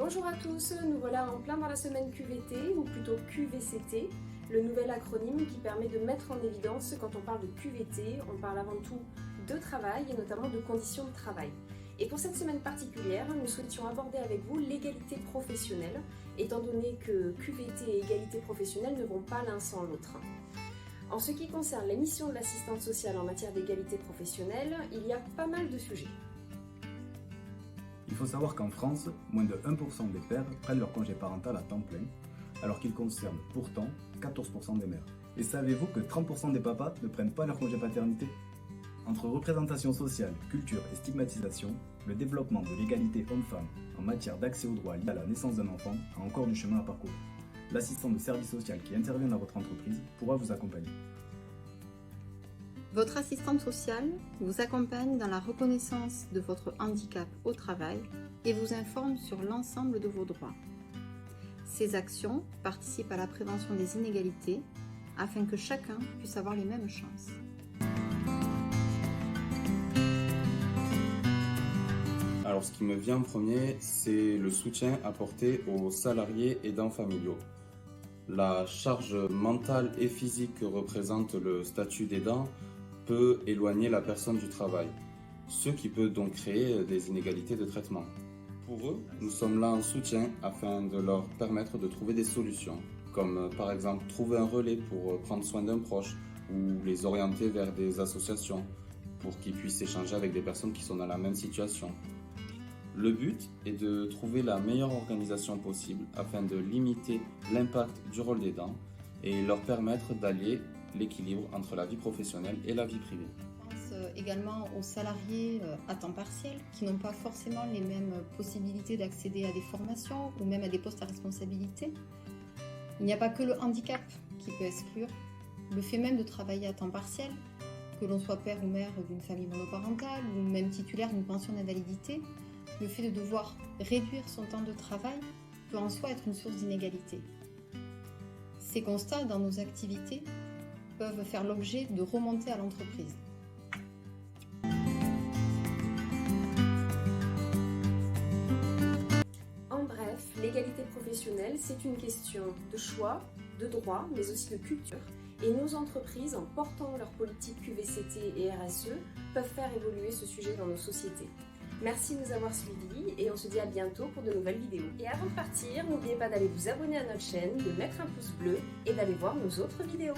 Bonjour à tous, nous voilà en plein dans la semaine QVT, ou plutôt QVCT, le nouvel acronyme qui permet de mettre en évidence quand on parle de QVT, on parle avant tout de travail et notamment de conditions de travail. Et pour cette semaine particulière, nous souhaitions aborder avec vous l'égalité professionnelle, étant donné que QVT et égalité professionnelle ne vont pas l'un sans l'autre. En ce qui concerne la mission de l'assistante sociale en matière d'égalité professionnelle, il y a pas mal de sujets. Il faut savoir qu'en France, moins de 1% des pères prennent leur congé parental à temps plein, alors qu'il concerne pourtant 14% des mères. Et savez-vous que 30% des papas ne prennent pas leur congé paternité ? Entre représentation sociale, culture et stigmatisation, le développement de l'égalité homme-femme en matière d'accès aux droits liés à la naissance d'un enfant a encore du chemin à parcourir. L'assistant de service social qui intervient dans votre entreprise pourra vous accompagner. Votre assistante sociale vous accompagne dans la reconnaissance de votre handicap au travail et vous informe sur l'ensemble de vos droits. Ces actions participent à la prévention des inégalités afin que chacun puisse avoir les mêmes chances. Alors ce qui me vient en premier, c'est le soutien apporté aux salariés aidants familiaux. La charge mentale et physique que représente le statut d'aidant peut éloigner la personne du travail, ce qui peut donc créer des inégalités de traitement. Pour eux, nous sommes là en soutien afin de leur permettre de trouver des solutions, comme par exemple trouver un relais pour prendre soin d'un proche ou les orienter vers des associations pour qu'ils puissent échanger avec des personnes qui sont dans la même situation. Le but est de trouver la meilleure organisation possible afin de limiter l'impact du rôle d'aidant et leur permettre d'allier l'équilibre entre la vie professionnelle et la vie privée. Je pense également aux salariés à temps partiel qui n'ont pas forcément les mêmes possibilités d'accéder à des formations ou même à des postes à responsabilité. Il n'y a pas que le handicap qui peut exclure. Le fait même de travailler à temps partiel, que l'on soit père ou mère d'une famille monoparentale ou même titulaire d'une pension d'invalidité, le fait de devoir réduire son temps de travail peut en soi être une source d'inégalité. Ces constats dans nos activités peuvent faire l'objet de remontées à l'entreprise. En bref, l'égalité professionnelle, c'est une question de choix, de droit, mais aussi de culture. Et nos entreprises, en portant leur politique QVCT et RSE, peuvent faire évoluer ce sujet dans nos sociétés. Merci de nous avoir suivis et on se dit à bientôt pour de nouvelles vidéos. Et avant de partir, n'oubliez pas d'aller vous abonner à notre chaîne, de mettre un pouce bleu et d'aller voir nos autres vidéos.